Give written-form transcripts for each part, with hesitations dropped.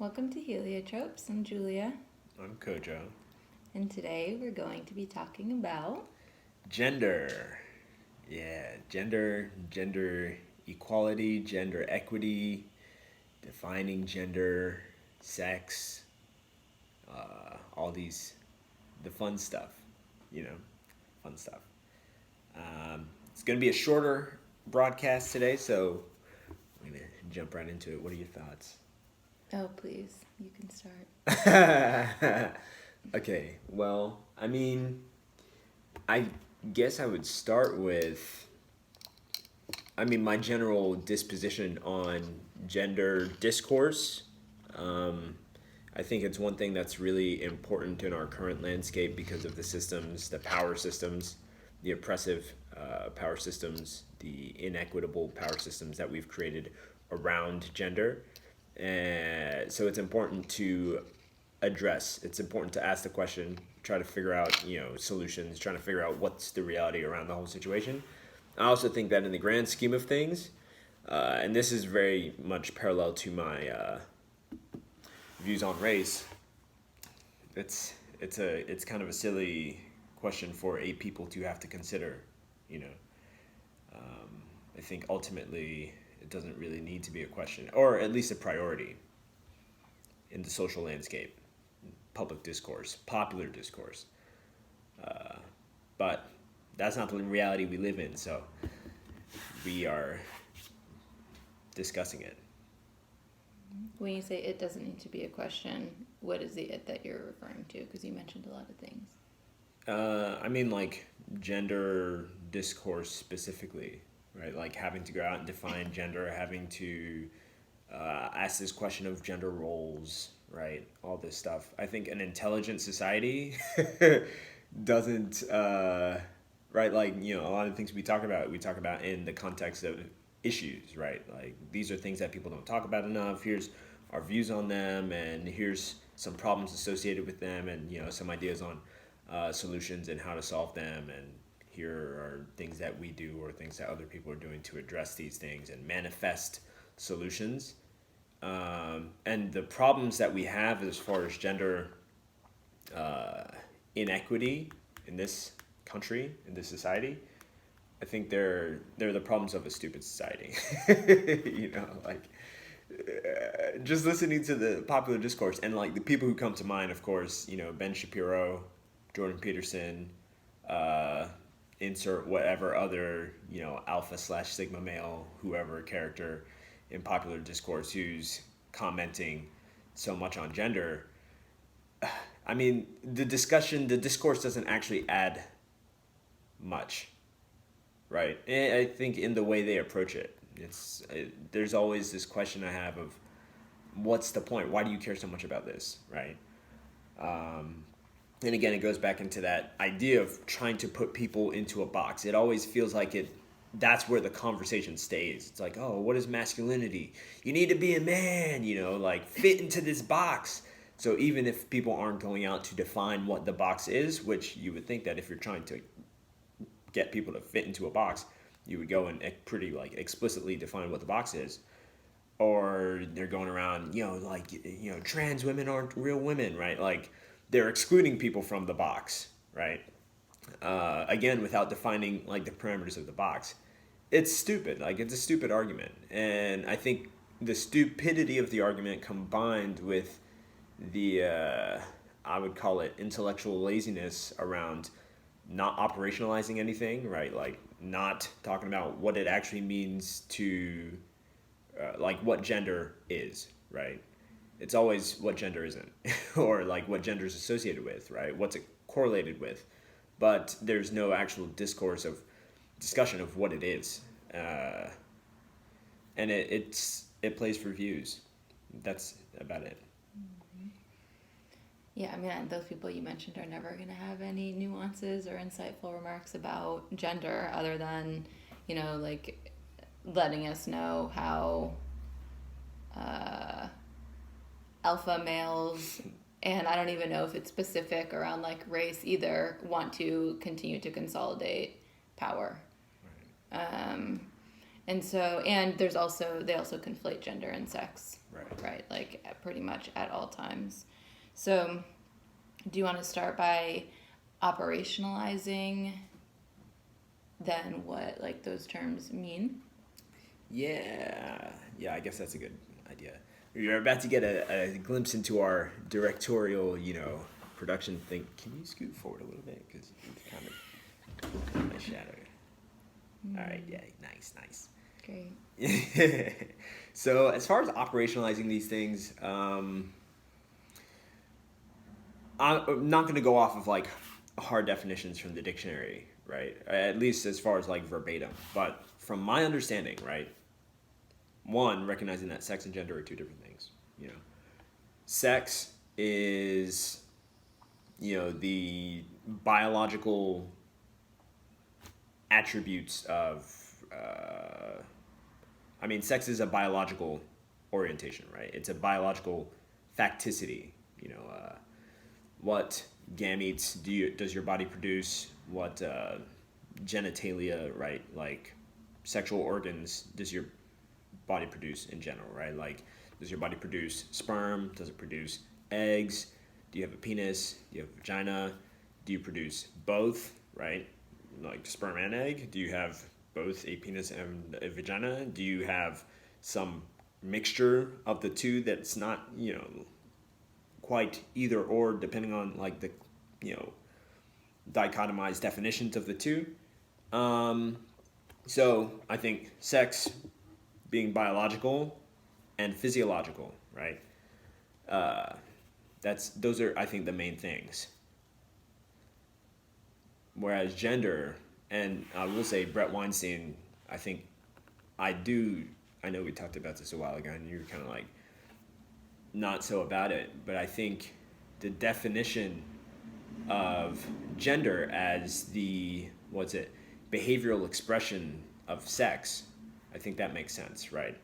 Welcome to Heliotropes. I'm Julia, I'm Kojo. and today we're going to be talking about Gender. Yeah, gender equality, gender equity, defining gender, sex, all these, the fun stuff, you know, fun stuff. It's going to be a shorter broadcast today, so I'm going to jump right into it. What are your thoughts? oh, please, you can start. Okay, well, I guess I would start with my general disposition on gender discourse. Um, I think it's one thing that's really important in our current landscape because of the systems, the power systems, the oppressive power systems, the inequitable power systems that we've created around gender. And so it's important to address. It's important to ask the question, try to figure out, solutions, trying to figure out what's the reality around the whole situation. I also think that in the grand scheme of things, and this is very much parallel to my views on race, it's kind of a silly question for a people to have to consider. You know, I think ultimately it doesn't really need to be a question, or at least a priority in the social landscape, public discourse, popular discourse. But that's not the reality we live in, so we are discussing it. When you say it doesn't need to be a question, what is the it that you're referring to? Because you mentioned a lot of things. Like gender discourse specifically, right? Like having to go out and define gender, having to ask this question of gender roles, right? All this stuff. I think an intelligent society doesn't, right? Like, a lot of things we talk about in the context of issues, right? Like, these are things that people don't talk about enough. Here's our views on them, and here's some problems associated with them, and, some ideas on solutions and how to solve them. And here are things that we do or things that other people are doing to address these things and manifest solutions. And the problems that we have as far as gender inequity in this country, in this society, I think they're the problems of a stupid society. Just listening to the popular discourse and like the people who come to mind, of course, Ben Shapiro, Jordan Peterson, uh, insert whatever other alpha slash sigma male whoever character in popular discourse who's commenting so much on gender. The discourse doesn't actually add much, right? I think in the way they approach it, there's always this question I have of what's the point? Why do you care so much about this, right? And again, it goes back into that idea of trying to put people into a box. It always feels like that's where the conversation stays. It's like, oh, what is masculinity? You need to be a man, like fit into this box. So even if people aren't going out to define what the box is, which you would think that if you're trying to get people to fit into a box, you would go and pretty like explicitly define what the box is. Or they're going around, trans women aren't real women, right? Like they're excluding people from the box, right? Again, without defining like the parameters of the box. It's stupid. Like it's a stupid argument. And I think the stupidity of the argument combined with the, I would call it intellectual laziness around not operationalizing anything, right? Like not talking about what it actually means to, like what gender is, right? It's always what gender isn't, or like what gender is associated with, right? What's it correlated with? But there's no actual discussion of what it is, and it plays for views. That's about it. Yeah, those people you mentioned are never going to have any nuances or insightful remarks about gender other than, like letting us know how alpha males, and I don't even know if it's specific around like race either, want to continue to consolidate power. And they also conflate gender and sex, right? Like pretty much at all times. So, do you want to start by operationalizing then what like those terms mean? Yeah, I guess that's a good idea. You're about to get a glimpse into our directorial, production thing. Can you scoot forward a little bit because it's kind of my shadow. All right, yeah, nice. Great. So as far as operationalizing these things, I'm not going to go off of like hard definitions from the dictionary, right? At least as far as like verbatim. But from my understanding, right? One, recognizing that sex and gender are two different things. Sex is, the biological attributes of. Sex is a biological orientation, right? It's a biological facticity. What gametes does your body produce? What genitalia, right? Like sexual organs does your body produce in general, right? Like, does your body produce sperm? Does it produce eggs? Do you have a penis? Do you have a vagina? Do you produce both, right? Like sperm and egg? Do you have both a penis and a vagina? Do you have some mixture of the two that's not, quite either or, depending on like the, dichotomized definitions of the two? So I think sex being biological and physiological, right? Those are, I think, the main things. Whereas gender, and I will say Brett Weinstein, I know we talked about this a while ago and you were kind of like not so about it, but I think the definition of gender as the, behavioral expression of sex, I think that makes sense, right?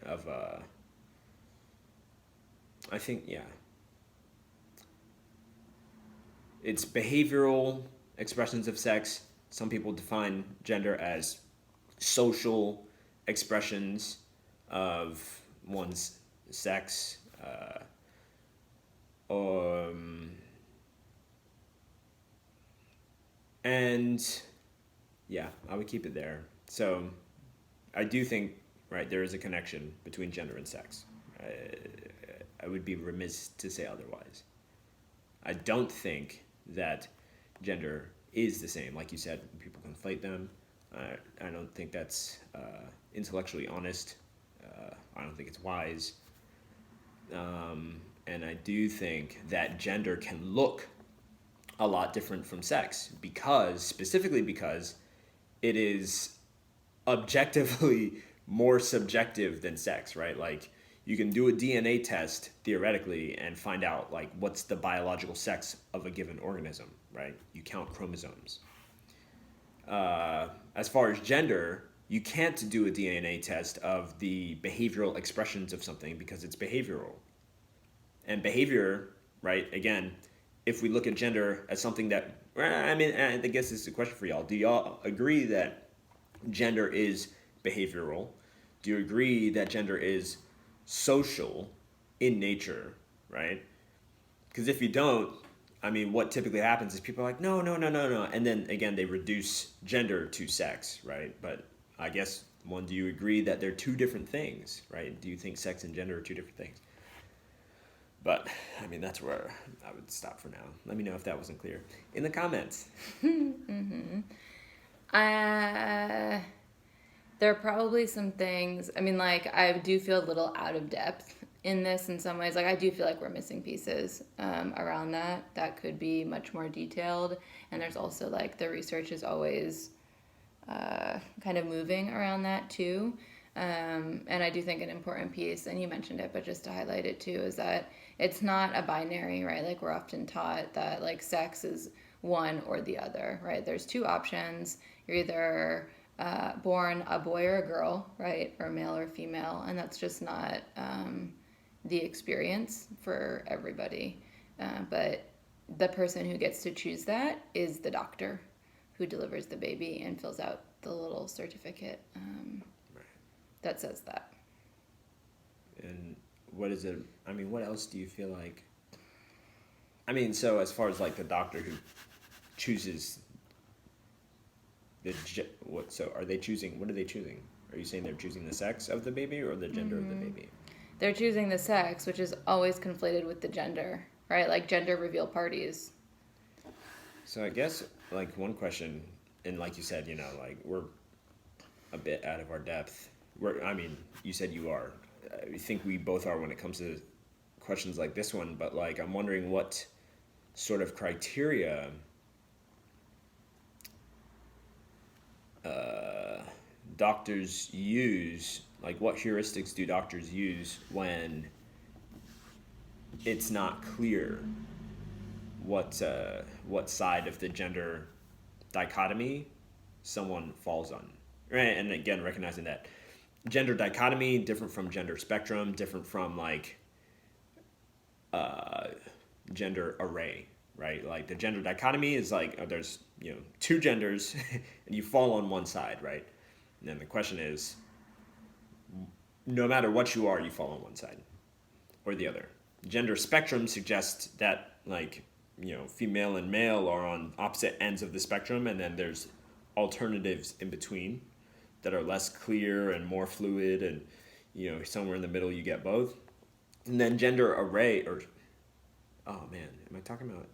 It's behavioral expressions of sex. Some people define gender as social expressions of one's sex. And yeah, I would keep it there. So I do think, right, there is a connection between gender and sex. I would be remiss to say otherwise. I don't think that gender is the same. Like you said, people conflate them. I don't think that's intellectually honest. I don't think it's wise. And I do think that gender can look a lot different from sex specifically because it is objectively more subjective than sex, right? Like, you can do a DNA test theoretically and find out like what's the biological sex of a given organism, right? You count chromosomes. As far as gender, you can't do a DNA test of the behavioral expressions of something because it's behavioral. And behavior, right, again, if we look at gender as something that, I guess this is a question for y'all. Do y'all agree that gender is behavioral? Do you agree that gender is social in nature, right? Because if you don't, what typically happens is people are like, no. And then, again, they reduce gender to sex, right? But I guess, do you agree that they're two different things, right? Do you think sex and gender are two different things? But, that's where I would stop for now. Let me know if that wasn't clear in the comments. Mm-hmm. There are probably some things, I do feel a little out of depth in this in some ways. Like, I do feel like we're missing pieces around that could be much more detailed. And there's also, like, the research is always kind of moving around that, too. And I do think an important piece, and you mentioned it, but just to highlight it, too, is that it's not a binary, right? Like, we're often taught that, like, sex is one or the other, right? There's two options. You're either born a boy or a girl, right? Or male or female. And that's just not the experience for everybody. But the person who gets to choose that is the doctor who delivers the baby and fills out the little certificate. that says that. And what is it? I mean, what else do you feel like? I mean, so as far as like the doctor who chooses what? So are they choosing? What are they choosing? Are you saying they're choosing the sex of the baby or the gender of the baby? They're choosing the sex, which is always conflated with the gender, right? Like gender reveal parties. So I guess like one question, and like you said, like we're a bit out of our depth. I mean, you said you are. I think we both are when it comes to questions like this one. But like, I'm wondering what sort of criteria doctors use. Like, what heuristics do doctors use when it's not clear what side of the gender dichotomy someone falls on, right? And again, recognizing that gender dichotomy different from gender spectrum, different from like gender array, right? Like the gender dichotomy is like there's two genders and you fall on one side, right? And then the question is, no matter what you are, you fall on one side or the other. Gender spectrum suggests that like female and male are on opposite ends of the spectrum, and then there's alternatives in between that are less clear and more fluid, and somewhere in the middle you get both. And then gender array, or oh man, am I talking about?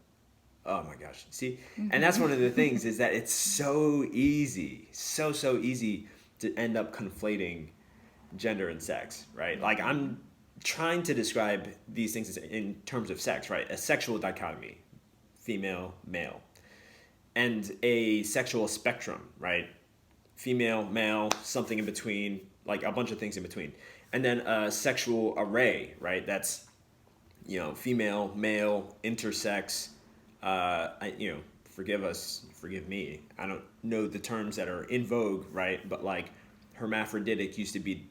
Oh my gosh, see, and that's one of the things is that it's so easy, so easy to end up conflating gender and sex, right? Like I'm trying to describe these things in terms of sex, right? A sexual dichotomy, female, male, and a sexual spectrum, right? Female, male, something in between, like a bunch of things in between. And then a sexual array, right? That's, female, male, intersex. Forgive me. I don't know the terms that are in vogue, right? But like hermaphroditic used to be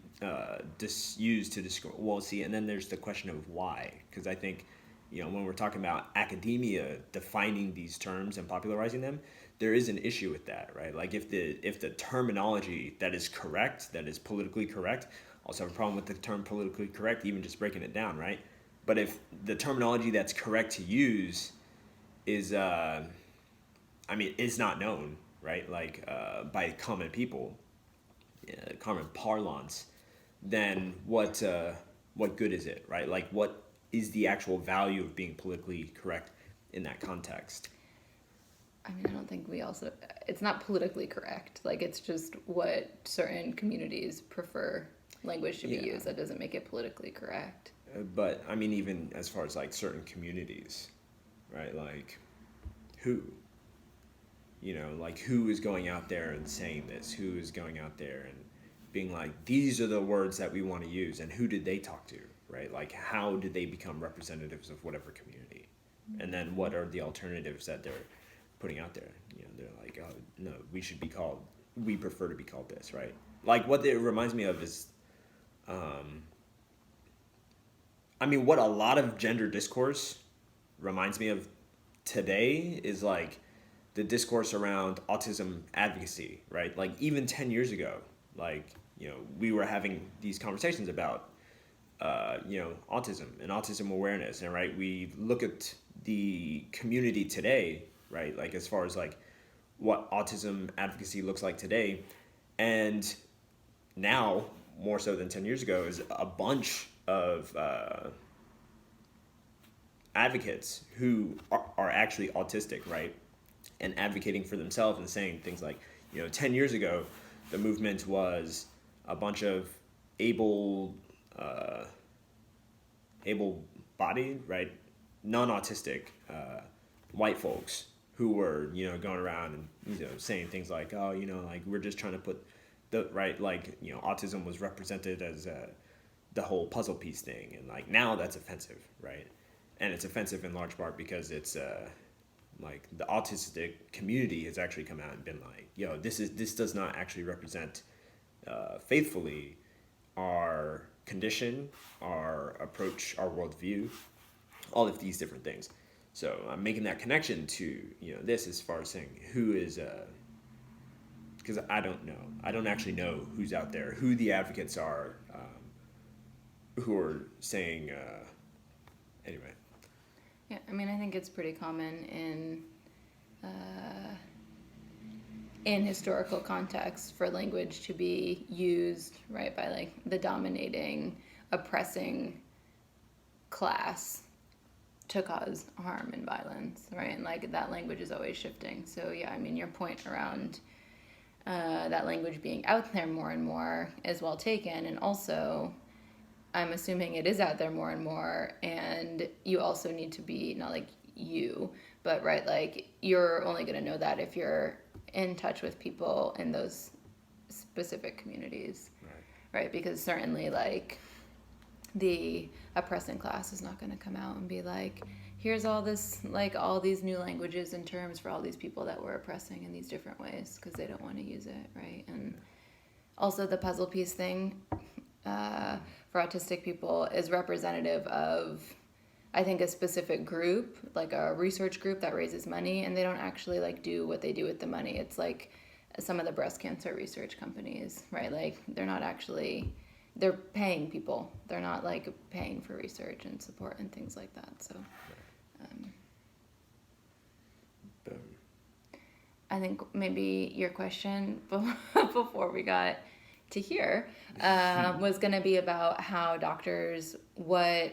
used to describe. Well, see, and then there's the question of why, because I think, when we're talking about academia defining these terms and popularizing them, there is an issue with that, right? Like if the terminology that is correct, that is politically correct, also have a problem with the term politically correct, even just breaking it down, right? But if the terminology that's correct to use is is not known, right? Like by common people, common parlance, then what good is it, right? Like what is the actual value of being politically correct in that context? I mean, I don't think it's not politically correct. Like, it's just what certain communities prefer language to be used. That doesn't make it politically correct. But, I mean, even as far as, like, certain communities, right? Like, who? Like, who is going out there and saying this? Who is going out there and being like, these are the words that we want to use, and who did they talk to, right? Like, how did they become representatives of whatever community? And then what are the alternatives that they're putting out there? They're like, oh, no, we prefer to be called this, right? Like, what it reminds me of is, what a lot of gender discourse reminds me of today is, like, the discourse around autism advocacy, right? Like, even 10 years ago, like, we were having these conversations about, autism and autism awareness, and right, we look at the community today, right? Like, as far as, like, what autism advocacy looks like today, and now, more so than 10 years ago, is a bunch of advocates who are actually autistic, right? And advocating for themselves and saying things like, 10 years ago, the movement was a bunch of able-bodied, right, non-autistic white folks who were, going around and, saying things like, oh, like, we're just trying to put the right, like, autism was represented as the whole puzzle piece thing. And, like, now that's offensive, right? And it's offensive in large part because it's like the autistic community has actually come out and been like, yo, this does not actually represent faithfully our condition, our approach, our worldview, all of these different things. So I'm making that connection to this as far as saying who is because I don't know. I don't actually know who's out there, who the advocates are, who are saying, anyway. Yeah, I mean, I think it's pretty common in historical context for language to be used, right, by like the dominating, oppressing class to cause harm and violence, right? And like that language is always shifting. So yeah, I mean, your point around that language being out there more and more is well taken. And also, I'm assuming it is out there more and more. And you also need to be, not like you, but right, like you're only going to know that if you're in touch with people in those specific communities, right? Because certainly like the oppressing class is not going to come out and be like, here's all this, like all these new languages and terms for all these people that we're oppressing in these different ways, because they don't want to use it, right? And also the puzzle piece thing for autistic people is representative of, I think, a specific group, like a research group that raises money, and they don't actually like do what they do with the money. It's like some of the breast cancer research companies, right? Like they're not actually, they're paying people. They're not like paying for research and support and things like that. So I think maybe your question before we got to here was going to be about how doctors, what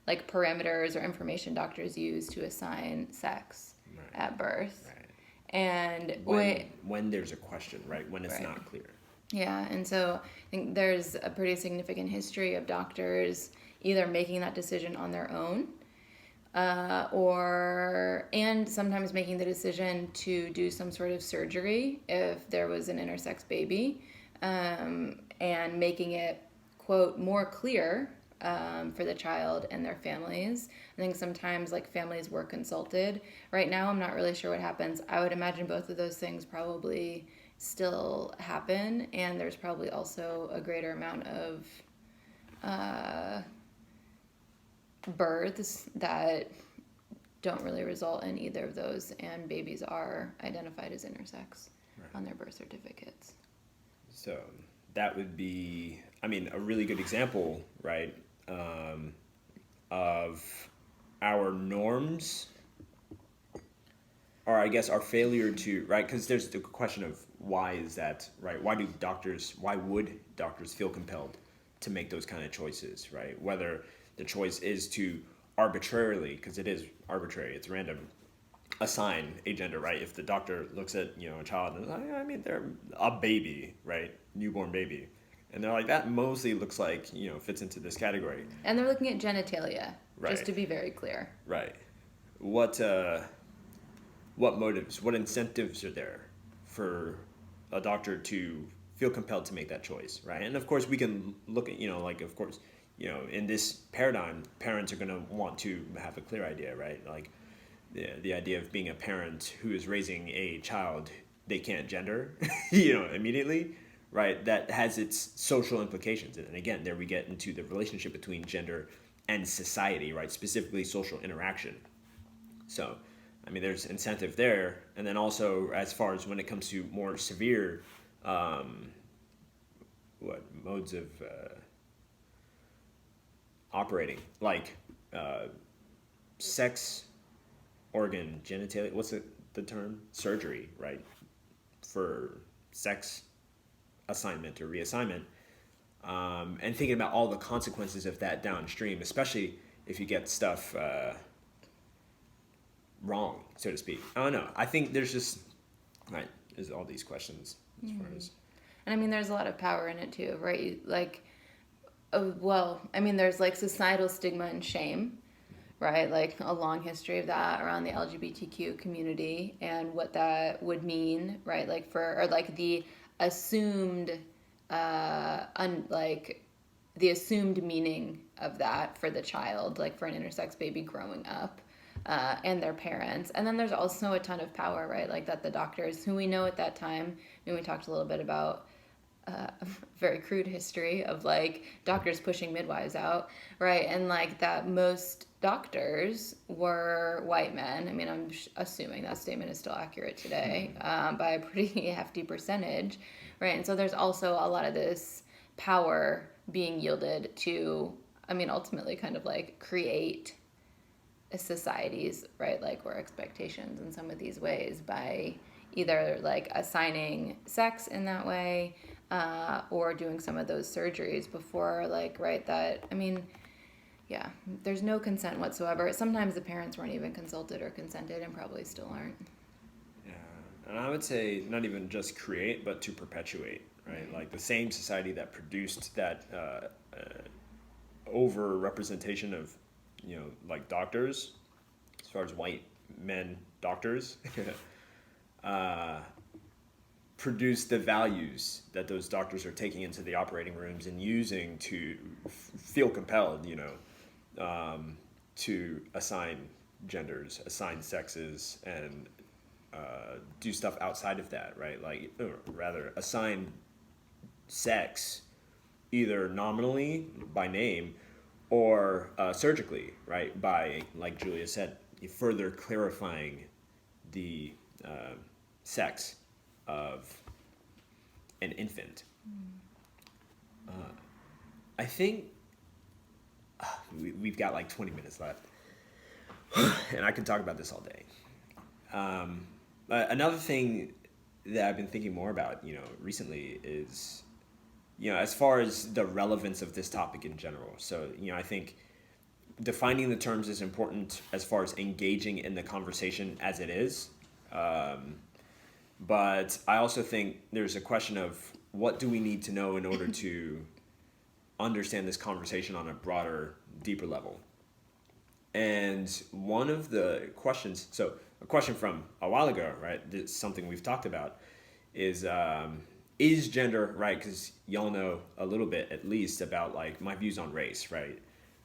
like parameters or information doctors use to assign sex at birth. Right. And when there's a question, right? When it's not clear. Yeah, and so I think there's a pretty significant history of doctors either making that decision on their own and sometimes making the decision to do some sort of surgery if there was an intersex baby, and making it, quote, more clear for the child and their families. I think sometimes like families were consulted. Right now, I'm not really sure what happens. I would imagine both of those things probably still happen, and there's probably also a greater amount of births that don't really result in either of those, and babies are identified as intersex on their birth certificates. So that would be, I mean, a really good example, right, of our norms, or I guess our failure to, right, because there's the question of why is that, right? Why would doctors feel compelled to make those kind of choices, right? Whether the choice is to arbitrarily, because it is arbitrary, it's random, assign a gender, right? If the doctor looks at, a child and is like, I mean, they're a baby, right? Newborn baby. And they're like, that mostly looks like, fits into this category. And they're looking at genitalia, right. Just to be very clear. Right. What motives, what incentives are there for a doctor to feel compelled to make that choice, right? And of course, we can look at, of course, in this paradigm, parents are going to want to have a clear idea, right? Like the idea of being a parent who is raising a child they can't gender, immediately, right? That has its social implications. And again, there we get into the relationship between gender and society, right? Specifically social interaction. So, I mean, there's incentive there. And then also, as far as when it comes to more severe, modes of operating, like sex organ genitalia, what's the term? Surgery, right? For sex assignment or reassignment, and thinking about all the consequences of that downstream, especially if you get stuff wrong, so to speak. I don't know. I think there's just, there's all these questions as far as. And I mean, there's a lot of power in it too, right? Like, there's like societal stigma and shame, right? Like a long history of that around the LGBTQ community and what that would mean, right? Like the assumed, the assumed meaning of that for the child, like for an intersex baby growing up, and their parents. And then there's also a ton of power, right? Like that the doctors, who we know at that time, we talked a little bit about very crude history of like doctors pushing midwives out, right? And like that most doctors were white men. I mean, I'm assuming that statement is still accurate today, by a pretty hefty percentage, right? And so there's also a lot of this power being yielded to, I mean, ultimately kind of like create societies, right? Like, or expectations in some of these ways by either like assigning sex in that way, or doing some of those surgeries before, like, right, that, I mean, yeah, there's no consent whatsoever. Sometimes the parents weren't even consulted or consented and probably still aren't. Yeah, and I would say not even just create, but to perpetuate, right? Like the same society that produced that over representation of, like doctors, as far as white men doctors, uh, produce the values that those doctors are taking into the operating rooms and using to feel compelled, to assign genders, assign sexes, and do stuff outside of that, right? Like, or rather, assign sex either nominally by name or surgically, right? By, like Julia said, further clarifying the sex of an infant. I think we've got like 20 minutes left, and I can talk about this all day. Another thing that I've been thinking more about, recently is, as far as the relevance of this topic in general. So, I think defining the terms is important as far as engaging in the conversation as it is. But I also think there's a question of what do we need to know in order to understand this conversation on a broader, deeper level. And one of the questions, so a question from a while ago, right, this is something we've talked about, is gender, right? Because y'all know a little bit, at least, about like my views on race, right?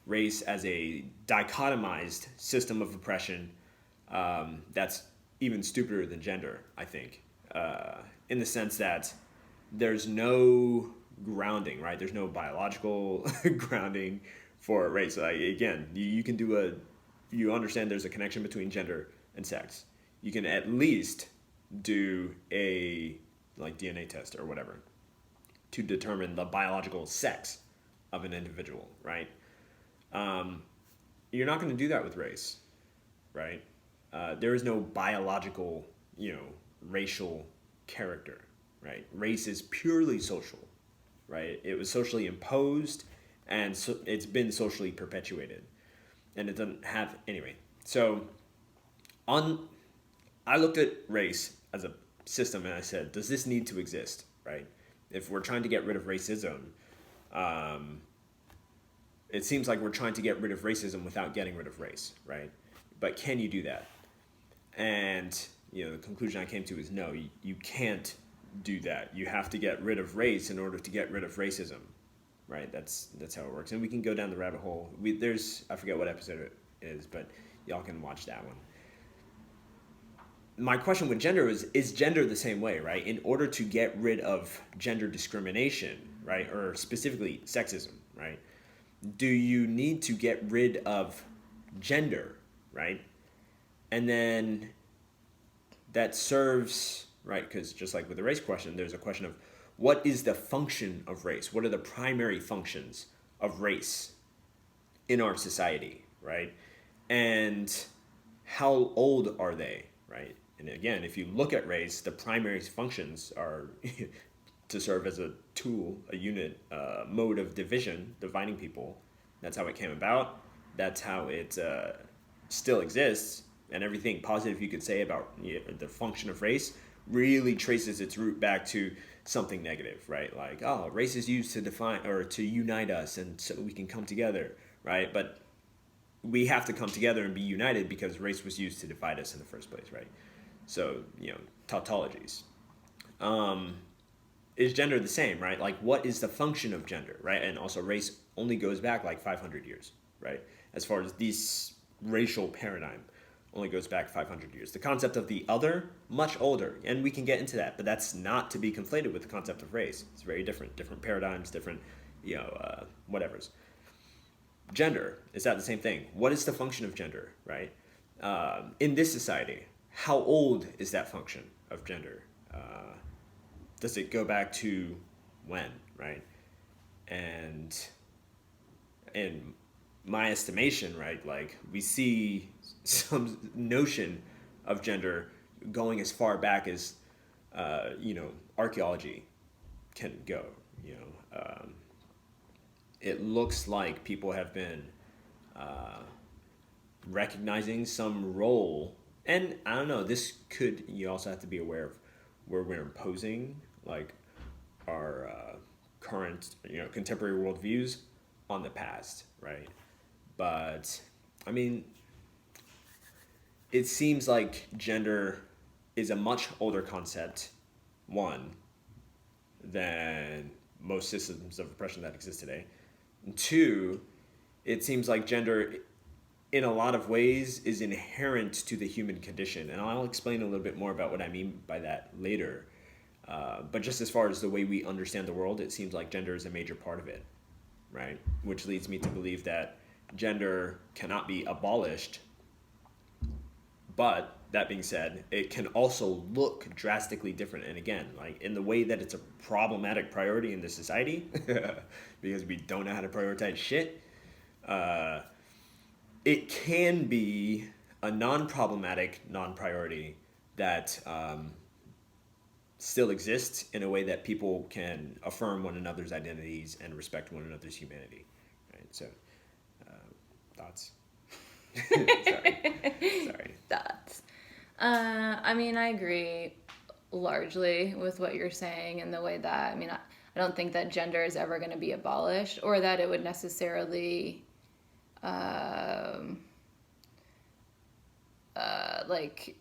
Race as a dichotomized system of oppression, that's even stupider than gender, I think, in the sense that there's no grounding, right? There's no biological grounding for race. Like, again, you can do you understand there's a connection between gender and sex. You can at least do a like DNA test or whatever to determine the biological sex of an individual, right? You're not going to do that with race, right? There is no biological, racial character, right? Race is purely social, right? It was socially imposed, and so it's been socially perpetuated, and it doesn't have anyway. So, I looked at race as a system, and I said, does this need to exist, right? If we're trying to get rid of racism, it seems like we're trying to get rid of racism without getting rid of race, right? But can you do that? And the conclusion I came to is no, you can't do that. You have to get rid of race in order to get rid of racism, right? That's how it works. And we can go down the rabbit hole. I forget what episode it is, but y'all can watch that one. My question with gender is gender the same way, right? In order to get rid of gender discrimination, right, or specifically sexism, right, do you need to get rid of gender, right? And then that serves, right, because just like with the race question, there's a question of what is the function of race? What are the primary functions of race in our society, right? And how old are they, right? And again, if you look at race, the primary functions are to serve as a tool, a unit, mode of dividing people. That's how it came about. That's how it still exists. And everything positive you could say about the function of race really traces its root back to something negative, right? Like, oh, race is used to define or to unite us and so we can come together, right? But we have to come together and be united because race was used to divide us in the first place, right? So, tautologies. Is gender the same, right? Like, what is the function of gender, right? And also race only goes back like 500 years, right? As far as this racial paradigm only goes back 500 years. The concept of the other, much older, and we can get into that, but that's not to be conflated with the concept of race. It's very different paradigms, different, whatevers. Gender, is that the same thing? What is the function of gender, right? In this society, how old is that function of gender? Does it go back to when, right? And in my estimation, right, like we see some notion of gender going as far back as, archaeology can go, it looks like people have been recognizing some role, and I don't know, you also have to be aware of where we're imposing like our current, contemporary worldviews on the past, right? But I mean, it seems like gender is a much older concept, one, than most systems of oppression that exist today. And two, it seems like gender, in a lot of ways, is inherent to the human condition. And I'll explain a little bit more about what I mean by that later. But just as far as the way we understand the world, it seems like gender is a major part of it, right? Which leads me to believe that gender cannot be abolished. But that being said, it can also look drastically different. And again, like in the way that it's a problematic priority in the society, because we don't know how to prioritize shit, it can be a non-problematic non-priority that still exists in a way that people can affirm one another's identities and respect one another's humanity. Right? So, thoughts? Sorry. Thoughts. I mean, I agree largely with what you're saying and the way that, I don't think that gender is ever going to be abolished or that it would necessarily, like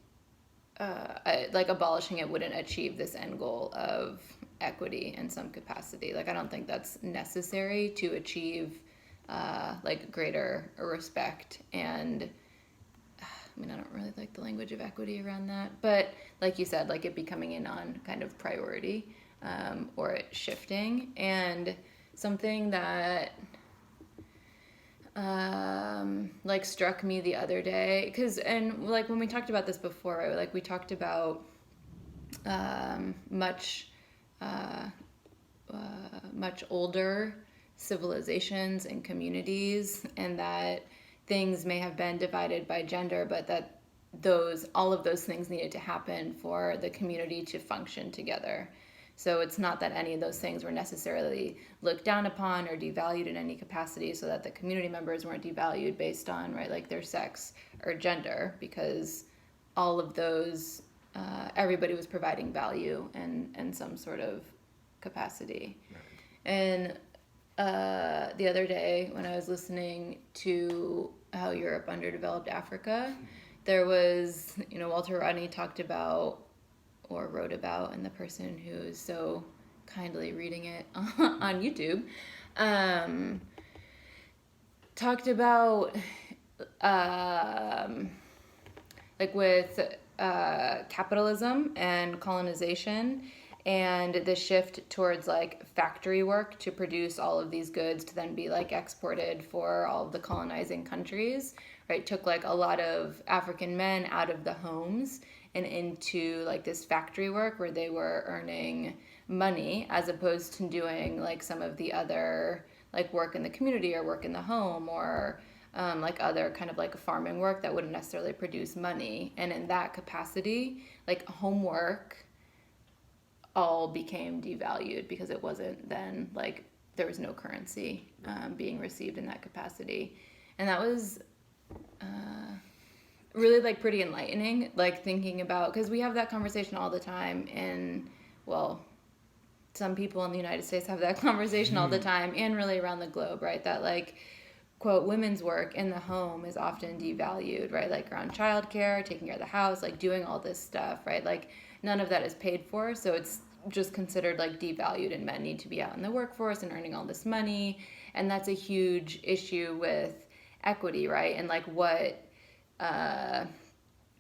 abolishing it wouldn't achieve this end goal of equity in some capacity. Like, I don't think that's necessary to achieve, like greater respect and, I don't really like the language of equity around that, but like you said, like it becoming a non kind of priority, or it shifting. And something that like struck me the other day, and like when we talked about this before, right, like we talked about much older civilizations and communities, and that things may have been divided by gender, but that all of those things needed to happen for the community to function together. So it's not that any of those things were necessarily looked down upon or devalued in any capacity, so that the community members weren't devalued based on, right, like their sex or gender, because all of those, everybody was providing value in some sort of capacity. Right. And the other day when I was listening to How Europe Underdeveloped Africa, there was, Walter Rodney talked about or wrote about, and the person who is so kindly reading it on YouTube, talked about like with capitalism and colonization and the shift towards like factory work to produce all of these goods to then be like exported for all of the colonizing countries, right? Took like a lot of African men out of the homes and into like this factory work where they were earning money, as opposed to doing like some of the other like work in the community or work in the home, or like other kind of like farming work that wouldn't necessarily produce money. And in that capacity, like homework all became devalued because it wasn't then, like, there was no currency being received in that capacity. And that was really like pretty enlightening, like thinking about, because we have that conversation all the time, and well, some people in the United States have that conversation all the time, and really around the globe, right? That like, quote, women's work in the home is often devalued, right? Like around childcare, taking care of the house, like doing all this stuff, right? Like none of that is paid for, so it's just considered like devalued, and men need to be out in the workforce and earning all this money. And that's a huge issue with equity, right? And like what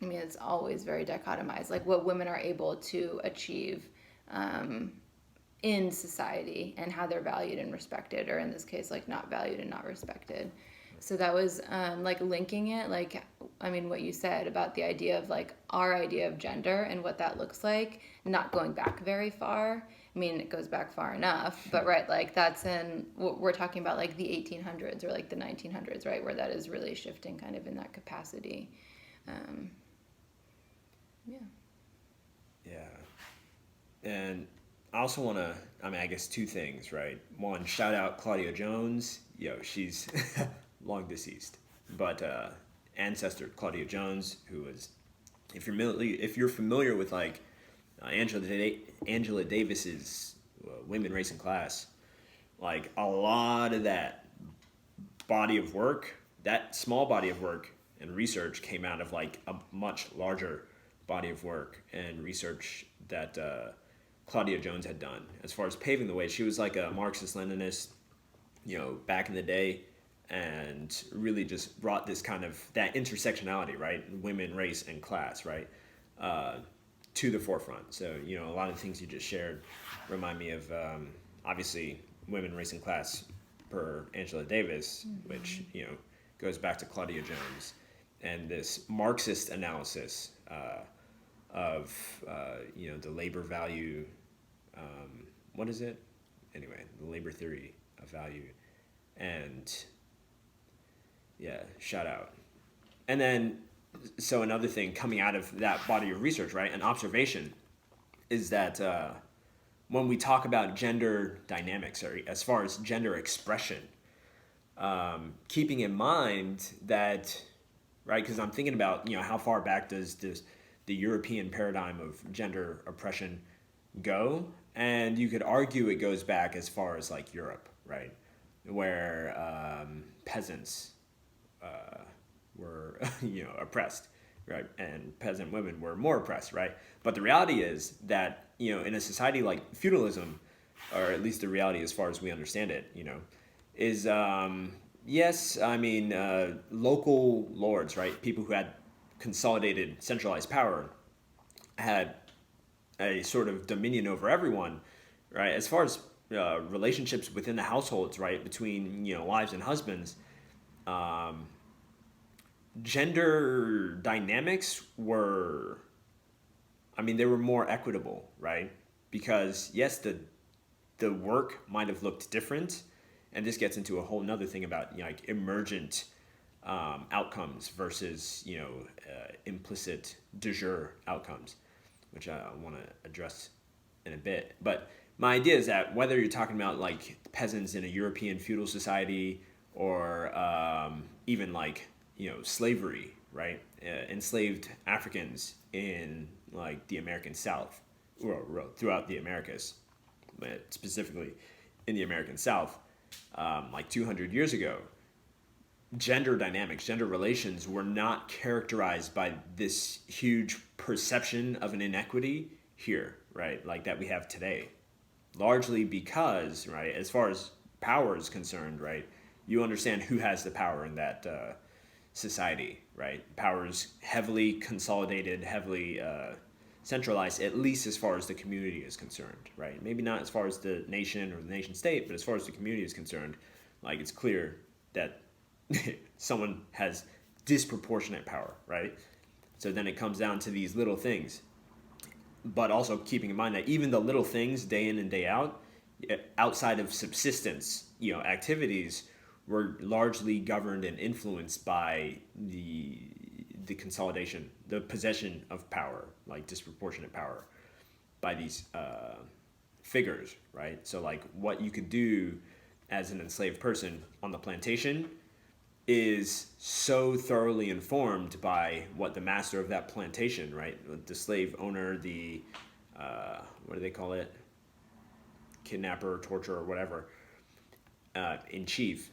I mean, it's always very dichotomized, like what women are able to achieve um, in society and how they're valued and respected, or in this case, like not valued and not respected. So that was like linking it, like, I mean, what you said about the idea of like our idea of gender and what that looks like, not going back very far. I mean, it goes back far enough, but right, like that's in, we're talking about like the 1800s or like the 1900s, right, where that is really shifting kind of in that capacity. Um, yeah. Yeah. And I also want to, I mean, I guess two things, right? One, shout out Claudia Jones. Yo, she's long deceased, but ancestor Claudia Jones, who was, if you're familiar with like Angela Davis's Women, Race, and Class, like a lot of that body of work, that small body of work and research came out of like a much larger body of work and research that Claudia Jones had done as far as paving the way. She was like a Marxist Leninist, back in the day, and really just brought this kind of that intersectionality, right? Women, race, and class, right? Uh, to the forefront. So, a lot of the things you just shared remind me of obviously Women, Race, and Class per Angela Davis, which, goes back to Claudia Jones and this Marxist analysis of, the labor value. What is it? Anyway, the labor theory of value. And yeah, shout out. And then, so another thing coming out of that body of research, right, an observation, is that when we talk about gender dynamics, or as far as gender expression, keeping in mind that, right, because I'm thinking about, how far back does the European paradigm of gender oppression go? And you could argue it goes back as far as like Europe, right, where peasants were oppressed, right, and peasant women were more oppressed, right. But the reality is that in a society like feudalism, or at least the reality as far as we understand it, is yes, I mean local lords, right, people who had consolidated centralized power had a sort of dominion over everyone, right. As far as relationships within the households, right, between wives and husbands, gender dynamics were, I mean, they were more equitable, right? Because yes, the work might have looked different, and this gets into a whole nother thing about like emergent outcomes versus implicit de jure outcomes, which I want to address in a bit. But my idea is that whether you're talking about like peasants in a European feudal society, or even like slavery, right? Enslaved Africans in like the American South, or throughout the Americas, but specifically in the American South, like 200 years ago, gender dynamics, gender relations were not characterized by this huge perception of an inequity here, right? Like that we have today. Largely because, right, as far as power is concerned, right, you understand who has the power in that society, right? Power is heavily consolidated, heavily centralized, at least as far as the community is concerned, right? Maybe not as far as the nation or the nation state, but as far as the community is concerned, like it's clear that someone has disproportionate power, right? So then it comes down to these little things, but also keeping in mind that even the little things day in and day out, outside of subsistence, activities, were largely governed and influenced by the consolidation, the possession of power, like disproportionate power, by these figures, right? So like what you could do as an enslaved person on the plantation is so thoroughly informed by what the master of that plantation, right, the slave owner, the what do they call it, kidnapper, torturer, or whatever, in chief,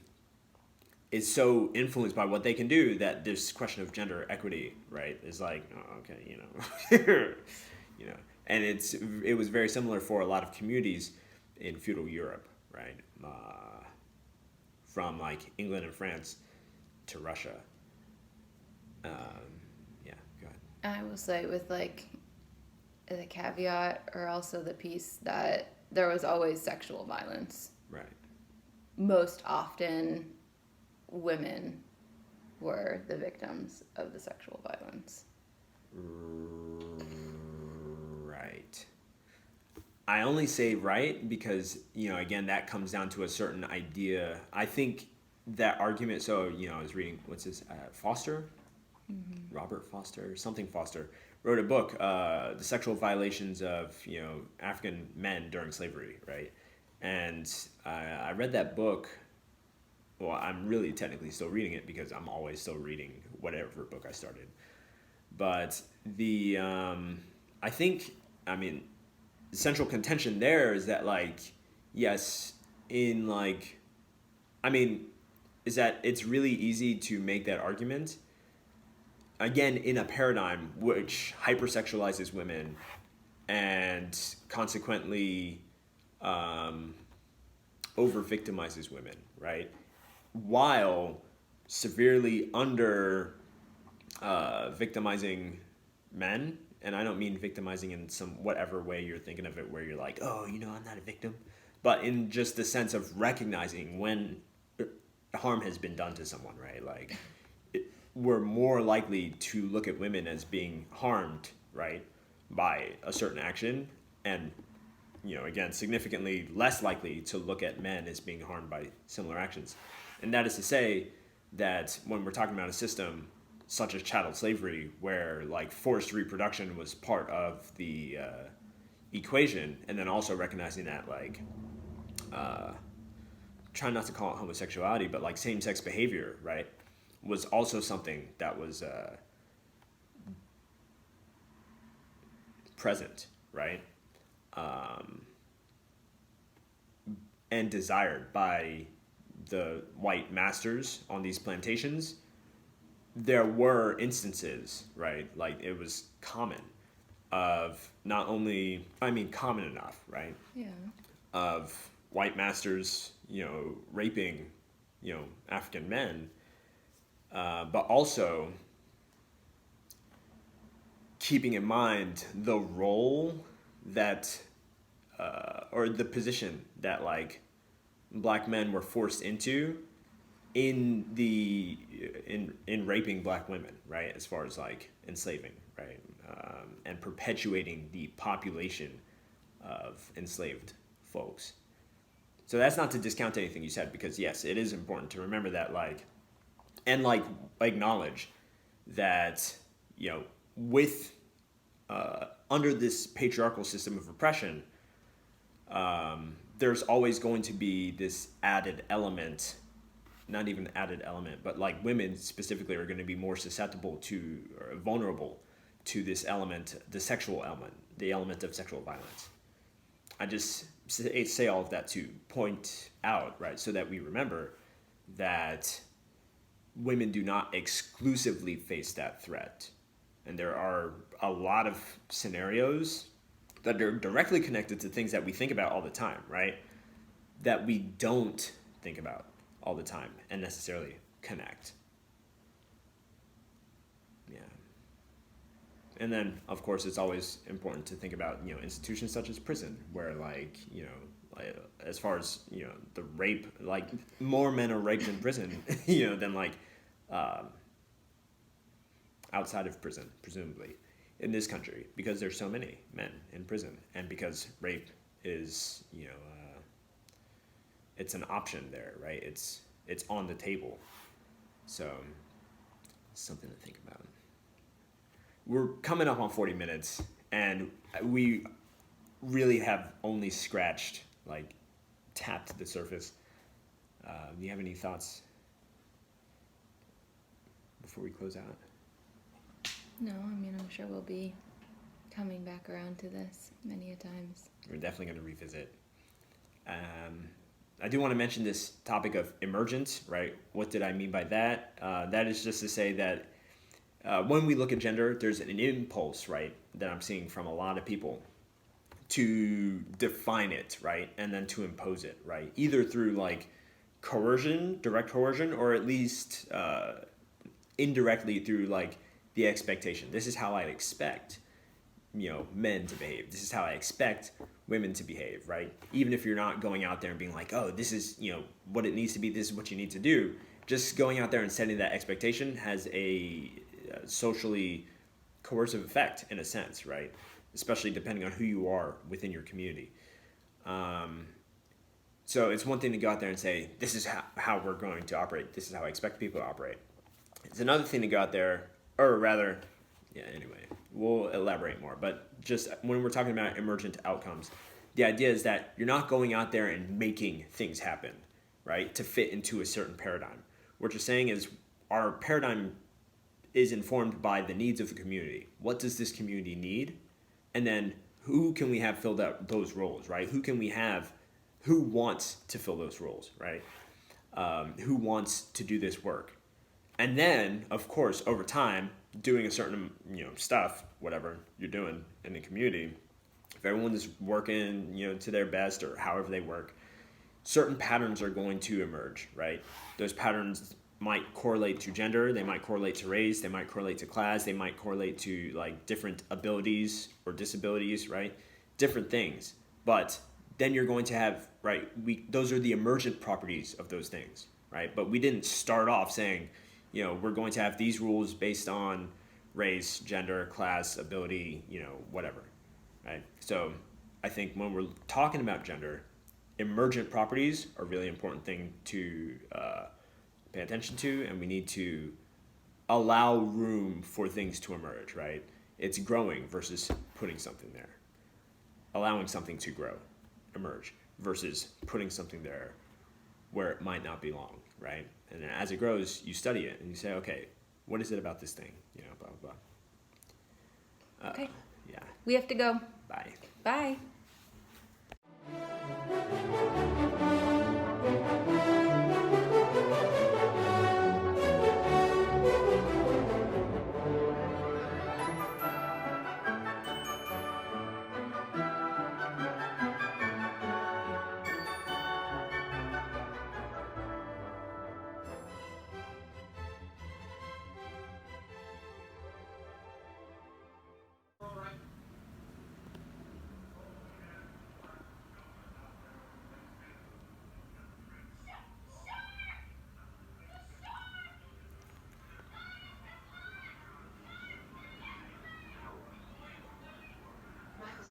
is so influenced by what they can do that this question of gender equity, right, is like, oh, okay, and it was very similar for a lot of communities in feudal Europe, right, from like England and France to Russia. Yeah, go ahead. I will say with like the caveat or also the piece that there was always sexual violence. Right. Most often, women were the victims of the sexual violence. Right. I only say right because, again, that comes down to a certain idea. I think that argument, so, I was reading, what's this, Foster? Robert Foster, something Foster, wrote a book, The Sexual Violations of, African Men During Slavery, right? And I read that book. Well, I'm really technically still reading it because I'm always still reading whatever book I started. But I think, the central contention there is that, like, yes, is that it's really easy to make that argument, again, in a paradigm which hypersexualizes women and consequently over victimizes women, right? While severely under victimizing men. And I don't mean victimizing in some whatever way you're thinking of it, where you're like, oh, I'm not a victim, but in just the sense of recognizing when harm has been done to someone, right? Like, we're more likely to look at women as being harmed, right, by a certain action, and again, significantly less likely to look at men as being harmed by similar actions. And that is to say that when we're talking about a system such as chattel slavery, where like forced reproduction was part of the equation, and then also recognizing that like trying not to call it homosexuality, but like same-sex behavior, right, was also something that was present, right, and desired by the white masters on these plantations. There were instances, right, like it was common of not only, common enough, right, Yeah. of white masters, raping, African men, but also keeping in mind the role that, or the position that like black men were forced into in raping black women, right? As far as like enslaving, right, and perpetuating the population of enslaved folks. So that's not to discount anything you said, because yes, it is important to remember that, like, and like acknowledge that with under this patriarchal system of oppression, there's always going to be this added element, not even added element, but like women specifically are going to be more susceptible to, or vulnerable to this element, the sexual element, the element of sexual violence. I just say all of that to point out, right, so that we remember that women do not exclusively face that threat. And there are a lot of scenarios that are directly connected to things that we think about all the time, right, that we don't think about all the time and necessarily connect. Yeah. And then, of course, it's always important to think about, institutions such as prison, where, like, as far as, the rape, like, more men are raped in prison, than, like, outside of prison, presumably, in this country, because there's so many men in prison, and because rape is, it's an option there, right? It's on the table. So, something to think about. We're coming up on 40 minutes, and we really have only scratched, like, tapped the surface. Do you have any thoughts before we close out? No, I'm sure we'll be coming back around to this many a times. We're definitely going to revisit. I do want to mention this topic of emergence, right? What did I mean by that? That is just to say that when we look at gender, there's an impulse, right, that I'm seeing from a lot of people to define it, right, and then to impose it, right, either through like coercion, direct coercion, or at least indirectly through like the expectation. This is how I expect, men to behave. This is how I expect women to behave, right? Even if you're not going out there and being like, oh, this is, what it needs to be, this is what you need to do. Just going out there and setting that expectation has a socially coercive effect in a sense, right? Especially depending on who you are within your community. So it's one thing to go out there and say, this is how we're going to operate. This is how I expect people to operate. It's another thing to go out there, or rather, anyway, we'll elaborate more. But just when we're talking about emergent outcomes, the idea is that you're not going out there and making things happen, right, to fit into a certain paradigm. What you're saying is our paradigm is informed by the needs of the community. What does this community need? And then who can we have filled out those roles, right? Who wants to fill those roles, right? Who wants to do this work? And then, of course, over time, doing a certain, stuff, whatever you're doing in the community, if everyone is working, to their best or however they work, certain patterns are going to emerge, right? Those patterns might correlate to gender, they might correlate to race, they might correlate to class, they might correlate to like different abilities or disabilities, right? Different things. But then you're going to have, right, those are the emergent properties of those things, right? But we didn't start off saying, we're going to have these rules based on race, gender, class, ability, whatever, right? So I think when we're talking about gender, emergent properties are a really important thing to pay attention to, and we need to allow room for things to emerge, right? It's growing versus putting something there. Allowing something to grow, emerge, versus putting something there where it might not belong, right? And as it grows, you study it and you say, okay, what is it about this thing? Blah, blah, blah. Okay. Yeah. We have to go. Bye. Bye.